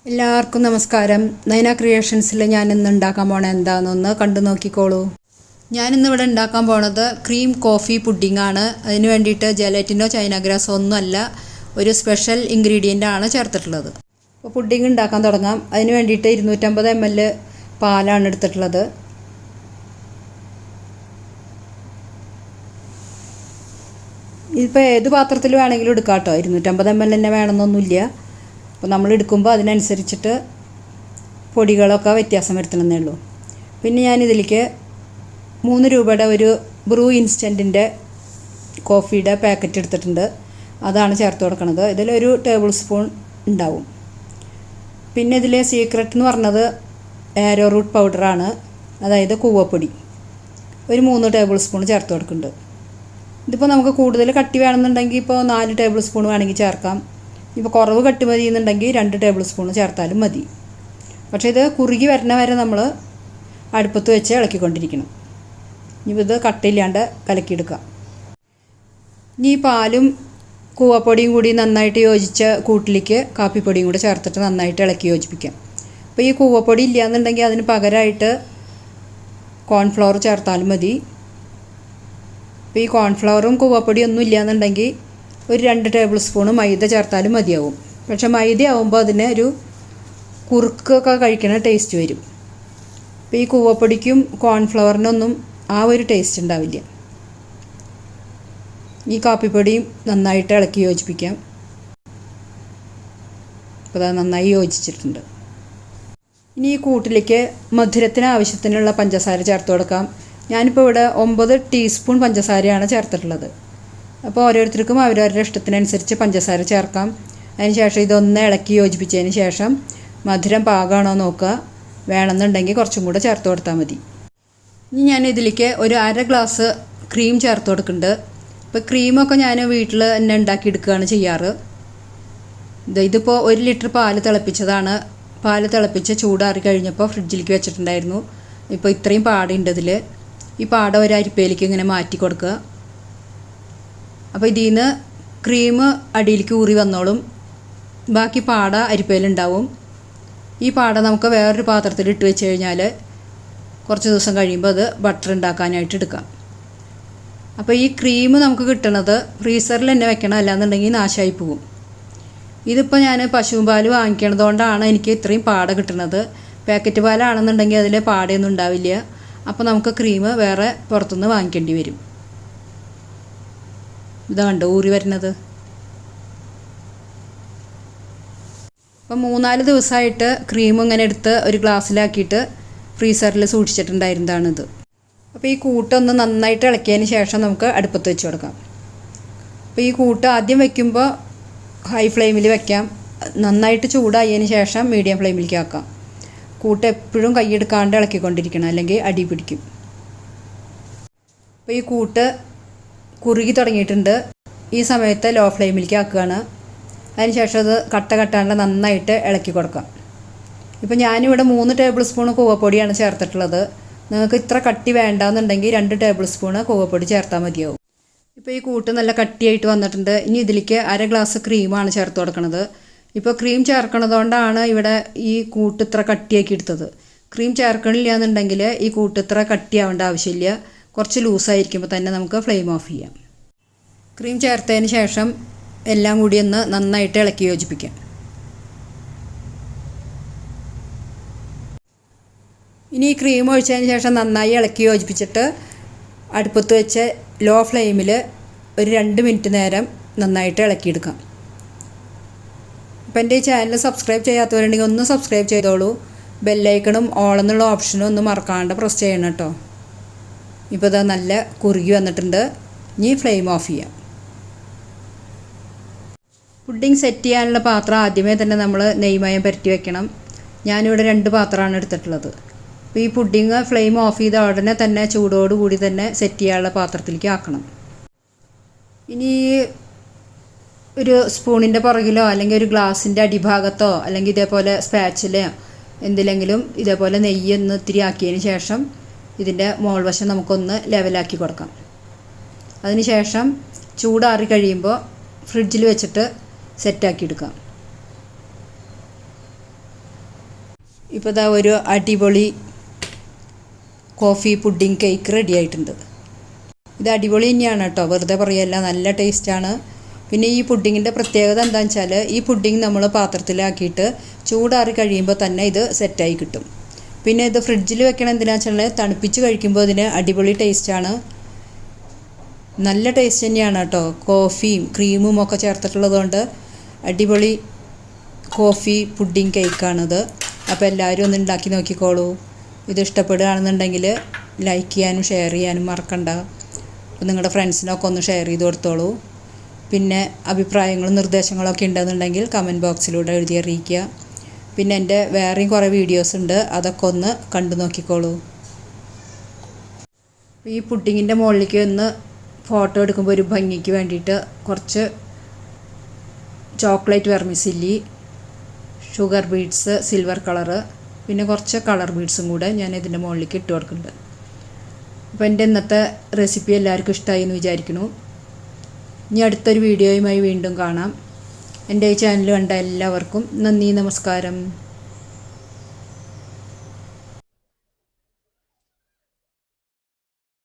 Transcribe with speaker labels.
Speaker 1: എല്ലാവർക്കും നമസ്കാരം. നൈന ക്രിയേഷൻസിൽ ഞാനിന്ന് ഉണ്ടാക്കാൻ പോണത് എന്താണെന്നൊന്ന് കണ്ടു നോക്കിക്കോളൂ. ഞാനിന്നിവിടെ ഉണ്ടാക്കാൻ പോണത് ക്രീം കോഫി പുഡിംഗ് ആണ്. അതിന് വേണ്ടിയിട്ട് ജെലറ്റിനോ ചൈന ഗ്രാസോ ഒന്നുമല്ല, ഒരു സ്പെഷ്യൽ ഇൻഗ്രീഡിയൻ്റ് ആണ് ചേർത്തിട്ടുള്ളത്. അപ്പോൾ പുഡിംഗ് ഉണ്ടാക്കാൻ തുടങ്ങാം. അതിന് വേണ്ടിയിട്ട് 250 ml പാലാണ് എടുത്തിട്ടുള്ളത്. ഇതിപ്പോൾ ഏത് പാത്രത്തിൽ വേണമെങ്കിലും എടുക്കാം കേട്ടോ. 250 ml തന്നെ വേണമെന്നൊന്നുമില്ല. അപ്പോൾ നമ്മൾ എടുക്കുമ്പോൾ അതിനനുസരിച്ചിട്ട് പൊടികളൊക്കെ വ്യത്യാസം വരുത്തണമെന്നേ ഉള്ളൂ. പിന്നെ ഞാനിതിലേക്ക് 3 രൂപയുടെ ഒരു ബ്രൂ ഇൻസ്റ്റൻറ്റിൻ്റെ കോഫിയുടെ പാക്കറ്റ് എടുത്തിട്ടുണ്ട്. അതാണ് ചേർത്ത് കൊടുക്കുന്നത്. ഇതിലൊരു ടേബിൾ സ്പൂൺ ഉണ്ടാവും. പിന്നെ ഇതിലെ സീക്രട്ട് എന്ന് പറഞ്ഞത് ആരോ റൂട്ട് പൗഡറാണ്, അതായത് കൂവപ്പൊടി. ഒരു 3 ടേബിൾ സ്പൂൺ ചേർത്ത് കൊടുക്കുന്നുണ്ട്. ഇതിപ്പോൾ നമുക്ക് കൂടുതൽ കട്ടി വേണമെന്നുണ്ടെങ്കിൽ ഇപ്പോൾ 4 ടേബിൾ സ്പൂൺ വേണമെങ്കിൽ ചേർക്കാം. ഇപ്പോൾ കുറവ് കട്ടി മതി എന്നുണ്ടെങ്കിൽ 2 ടേബിൾ സ്പൂൺ ചേർത്താലും മതി. പക്ഷേ ഇത് കുറുകി വരണ വരെ നമ്മൾ അടുപ്പത്ത് വെച്ച് ഇളക്കിക്കൊണ്ടിരിക്കണം. ഇനി ഇത് കട്ടയില്ലാണ്ട് കലക്കിയെടുക്കാം. ഇനി ഈ പാലും കൂവപ്പൊടിയും കൂടി നന്നായിട്ട് യോജിച്ച കൂട്ടിലേക്ക് കാപ്പിപ്പൊടിയും കൂടി ചേർത്തിട്ട് നന്നായിട്ട് ഇളക്കി യോജിപ്പിക്കാം. അപ്പോൾ ഈ കൂവപ്പൊടി ഇല്ലയെന്നുണ്ടെങ്കിൽ അതിന് പകരമായിട്ട് കോൺഫ്ലവർ ചേർത്താലും മതി. അപ്പോൾ ഈ കോൺഫ്ലവറും കൂവപ്പൊടിയും ഒന്നും ഇല്ലയെന്നുണ്ടെങ്കിൽ ഒരു 2 ടേബിൾ സ്പൂൺ മൈദ ചേർത്താലും മതിയാവും. പക്ഷേ മൈദ ആവുമ്പോൾ അതിന് ഒരു കുറുക്കൊക്കെ കഴിക്കുന്ന ടേസ്റ്റ് വരും. അപ്പോൾ ഈ കൂവപ്പൊടിക്കും കോൺഫ്ലവറിനൊന്നും ആ ഒരു ടേസ്റ്റ് ഉണ്ടാവില്ല. ഈ കാപ്പിപ്പൊടിയും നന്നായിട്ട് ഇളക്കി യോജിപ്പിക്കാം. അപ്പോൾ അത് നന്നായി യോജിച്ചിട്ടുണ്ട്. ഇനി ഈ കൂട്ടിലേക്ക് മധുരത്തിന് ആവശ്യത്തിനുള്ള പഞ്ചസാര ചേർത്ത് കൊടുക്കാം. ഞാനിപ്പോൾ ഇവിടെ 9 ടീസ്പൂൺ പഞ്ചസാരയാണ് ചേർത്തിട്ടുള്ളത്. അപ്പോൾ ഓരോരുത്തർക്കും അവരവരുടെ ഇഷ്ടത്തിനനുസരിച്ച് പഞ്ചസാര ചേർക്കാം. അതിന് ശേഷം ഇതൊന്ന് ഇളക്കി യോജിപ്പിച്ചതിന് ശേഷം മധുരം പാകമാണോ നോക്കുക. വേണമെന്നുണ്ടെങ്കിൽ കുറച്ചും കൂടെ ചേർത്ത് കൊടുത്താൽ മതി. ഇനി ഞാൻ ഇതിലേക്ക് ഒരു 1/2 ഗ്ലാസ് ക്രീം ചേർത്ത് കൊടുക്കുന്നുണ്ട്. ഇപ്പോൾ ക്രീമൊക്കെ ഞാൻ വീട്ടിൽ തന്നെ ഉണ്ടാക്കിയെടുക്കുകയാണ് ചെയ്യാറ്. ഇതിപ്പോൾ 1 ലിറ്റർ പാല് തിളപ്പിച്ചതാണ്. പാല് തിളപ്പിച്ച് ചൂടാറി കഴിഞ്ഞപ്പോൾ ഫ്രിഡ്ജിലേക്ക് വെച്ചിട്ടുണ്ടായിരുന്നു. ഇപ്പോൾ ഇത്രയും പാടുണ്ട് ഇതിൽ. ഈ പാട ഒരു അരിപ്പയിലേക്ക് ഇങ്ങനെ മാറ്റി കൊടുക്കുക. അപ്പോൾ ഇതിൽ നിന്ന് ക്രീം അടിയിലേക്ക് ഊറി വന്നോളും. ബാക്കി പാട അരിപ്പയിലുണ്ടാവും. ഈ പാട നമുക്ക് വേറൊരു പാത്രത്തിൽ ഇട്ട് വെച്ച് കഴിഞ്ഞാൽ കുറച്ച് ദിവസം കഴിയുമ്പോൾ അത് ബട്ടർ ഉണ്ടാക്കാനായിട്ട് എടുക്കാം. അപ്പോൾ ഈ ക്രീം നമുക്ക് കിട്ടണത് ഫ്രീസറിൽ തന്നെ വെക്കണം, അല്ലാന്നുണ്ടെങ്കിൽ നാശമായി പോകും. ഇതിപ്പോൾ ഞാൻ പശുപാൽ വാങ്ങിക്കണതുകൊണ്ടാണ് എനിക്ക് ഇത്രയും പാട കിട്ടുന്നത്. പാക്കറ്റ് പാലാണെന്നുണ്ടെങ്കിൽ അതിൽ പാടയൊന്നും ഉണ്ടാവില്ല. അപ്പോൾ നമുക്ക് ക്രീം വേറെ പുറത്തുനിന്ന് വാങ്ങിക്കേണ്ടി വരും. ഇതാ കണ്ടോ ഊറി വരുന്നത്. അപ്പം 3-4 ദിവസമായിട്ട് ക്രീം ഇങ്ങനെ എടുത്ത് ഒരു ഗ്ലാസ്സിലാക്കിയിട്ട് ഫ്രീസറിൽ സൂക്ഷിച്ചിട്ടുണ്ടായിരുന്നതാണിത്. അപ്പോൾ ഈ കൂട്ടൊന്ന് നന്നായിട്ട് ഇളക്കിയതിന് ശേഷം നമുക്ക് അടുപ്പത്ത് വെച്ച് കൊടുക്കാം. അപ്പോൾ ഈ കൂട്ട് ആദ്യം വയ്ക്കുമ്പോൾ ഹൈ ഫ്ലെയിമിൽ വയ്ക്കാം. നന്നായിട്ട് ചൂടായതിന് ശേഷം മീഡിയം ഫ്ലെയിമിലേക്ക് ആക്കാം. കൂട്ട് എപ്പോഴും കൈയെടുക്കാണ്ട് ഇളക്കിക്കൊണ്ടിരിക്കണം, അല്ലെങ്കിൽ അടി പിടിക്കും. അപ്പോൾ ഈ കൂട്ട് കുറുകി തുടങ്ങിയിട്ടുണ്ട്. ഈ സമയത്ത് ലോ ഫ്ലെയിമിലേക്ക് ആക്കുകയാണ്. അതിനുശേഷം അത് കട്ട കട്ടാണ്ട് നന്നായിട്ട് ഇളക്കി കൊടുക്കാം. ഇപ്പോൾ ഞാനിവിടെ 3 ടേബിൾ സ്പൂൺ കൂവപ്പൊടിയാണ് ചേർത്തിട്ടുള്ളത്. നിങ്ങൾക്ക് ഇത്ര കട്ടി വേണ്ടാന്നുണ്ടെങ്കിൽ 2 ടേബിൾ സ്പൂൺ കൂവപ്പൊടി ചേർത്താൽ മതിയാവും. ഇപ്പോൾ ഈ കൂട്ട് നല്ല കട്ടിയായിട്ട് വന്നിട്ടുണ്ട്. ഇനി ഇതിലേക്ക് 1/2 ഗ്ലാസ് ക്രീമാണ് ചേർത്ത് കൊടുക്കുന്നത്. ഇപ്പോൾ ക്രീം ചേർക്കണതുകൊണ്ടാണ് ഇവിടെ ഈ കൂട്ട് ഇത്ര കട്ടിയാക്കി എടുത്തത്. ക്രീം ചേർക്കണില്ല എന്നുണ്ടെങ്കിൽ ഈ കൂട്ട് ഇത്ര കട്ടിയാവേണ്ട ആവശ്യമില്ല. കുറച്ച് ലൂസായിരിക്കുമ്പോൾ തന്നെ നമുക്ക് ഫ്ലെയിം ഓഫ് ചെയ്യാം. ക്രീം ചേർത്തതിന് ശേഷം എല്ലാം കൂടി ഒന്ന് നന്നായിട്ട് ഇളക്കി യോജിപ്പിക്കാം. ഇനി ഈ ക്രീം ഒഴിച്ചതിന് ശേഷം നന്നായി ഇളക്കി യോജിപ്പിച്ചിട്ട് അടുപ്പത്ത് വെച്ച് ലോ ഫ്ലെയിമിൽ ഒരു 2 മിനിറ്റ് നേരം നന്നായിട്ട് ഇളക്കിയെടുക്കാം. അപ്പോൾ എൻ്റെ ഈ ചാനൽ സബ്സ്ക്രൈബ് ചെയ്യാത്തവരുണ്ടെങ്കിൽ ഒന്ന് സബ്സ്ക്രൈബ് ചെയ്തോളൂ. ബെല്ലൈക്കണും ഓൾ എന്നുള്ള ഓപ്ഷനും ഒന്ന് മറക്കാണ്ട് പ്രസ് ചെയ്യണം കേട്ടോ. ഇപ്പോൾ ഇത് നല്ല കുറുകി വന്നിട്ടുണ്ട്. ഇനി ഫ്ലെയിം ഓഫ് ചെയ്യാം. പുഡിംഗ് സെറ്റ് ചെയ്യാനുള്ള പാത്രം ആദ്യമേ തന്നെ നമ്മൾ നെയ്മയം പുരട്ടി വെക്കണം. ഞാനിവിടെ 2 പാത്രമാണ് എടുത്തിട്ടുള്ളത്. അപ്പോൾ ഈ പുഡിംഗ് ഫ്ലെയിം ഓഫ് ചെയ്ത ഉടനെ തന്നെ ചൂടോടുകൂടി തന്നെ സെറ്റ് ചെയ്യാനുള്ള പാത്രത്തിലേക്ക് ആക്കണം. ഇനി ഒരു സ്പൂണിൻ്റെ പുറകിലോ അല്ലെങ്കിൽ ഒരു ഗ്ലാസിൻ്റെ അടിഭാഗത്തോ അല്ലെങ്കിൽ ഇതേപോലെ സ്പാച്ചിലോ എന്തിലെങ്കിലും ഇതേപോലെ നെയ്യൊന്ന് ഇത്തിരി ആക്കിയതിന് ശേഷം ഇതിൻ്റെ മോൾ വശം നമുക്കൊന്ന് ലെവലാക്കി കൊടുക്കാം. അതിന് ശേഷം ചൂടാറി കഴിയുമ്പോൾ ഫ്രിഡ്ജിൽ വെച്ചിട്ട് സെറ്റാക്കി എടുക്കാം. ഇപ്പോൾ ഇതാ ഒരു അടിപൊളി കോഫി പുഡിംഗ് കേക്ക് റെഡി ആയിട്ടുണ്ട്. ഇത് അടിപൊളി തന്നെയാണ് കേട്ടോ, വെറുതെ പറയല്ല, നല്ല ടേസ്റ്റാണ്. പിന്നെ ഈ പുഡിങ്ങിൻ്റെ പ്രത്യേകത എന്താണെന്ന് വെച്ചാൽ ഈ പുഡിങ് നമ്മൾ പാത്രത്തിലാക്കിയിട്ട് ചൂടാറി കഴിയുമ്പോൾ തന്നെ ഇത് സെറ്റായി കിട്ടും. പിന്നെ ഇത് ഫ്രിഡ്ജിൽ വെക്കണം എന്തിനാണെന്ന് വെച്ചാൽ തണുപ്പിച്ച് കഴിക്കുമ്പോൾ ഇതിന് അടിപൊളി ടേസ്റ്റാണ്, നല്ല ടേസ്റ്റ് തന്നെയാണ് കേട്ടോ. കോഫിയും ക്രീമും ഒക്കെ ചേർത്തിട്ടുള്ളത് കൊണ്ട് അടിപൊളി കോഫി പുഡിംഗ് കേക്കാണിത്. അപ്പോൾ എല്ലാവരും ഒന്ന് ഉണ്ടാക്കി നോക്കിക്കോളൂ. ഇത് ഇഷ്ടപ്പെടുകയാണെന്നുണ്ടെങ്കിൽ ലൈക്ക് ചെയ്യാനും ഷെയർ ചെയ്യാനും മറക്കണ്ട. അപ്പോൾ നിങ്ങളുടെ ഫ്രണ്ട്സിനൊക്കെ ഒന്ന് ഷെയർ ചെയ്ത് കൊടുത്തോളൂ. പിന്നെ അഭിപ്രായങ്ങളും നിർദ്ദേശങ്ങളൊക്കെ ഉണ്ടെന്നുണ്ടെങ്കിൽ കമൻറ്റ് ബോക്സിലൂടെ എഴുതി അറിയിക്കുക. പിന്നെ എൻ്റെ വേറെയും കുറേ വീഡിയോസ് ഉണ്ട്, അതൊക്കെ ഒന്ന് കണ്ടു നോക്കിക്കോളൂ. ഈ പുഡിങ്ങിൻ്റെ മുകളിലേക്ക് ഒന്ന് ഫോട്ടോ എടുക്കുമ്പോൾ ഒരു ഭംഗിക്ക് വേണ്ടിയിട്ട് കുറച്ച് chocolate vermicelli, sugar beads silver colour, പിന്നെ കുറച്ച് കളർ ബീഡ്സും കൂടെ ഞാൻ ഇതിൻ്റെ മുകളിലേക്ക് ഇട്ട് കൊടുക്കുന്നുണ്ട്. അപ്പോൾ എൻ്റെ ഇന്നത്തെ റെസിപ്പി എല്ലാവർക്കും ഇഷ്ടമായി എന്ന് വിചാരിക്കുന്നു. ഇനി അടുത്തൊരു വീഡിയോയുമായി വീണ്ടും കാണാം. എൻ്റെ ഈ ചാനൽ കണ്ട എല്ലാവർക്കും നന്ദി, നമസ്കാരം.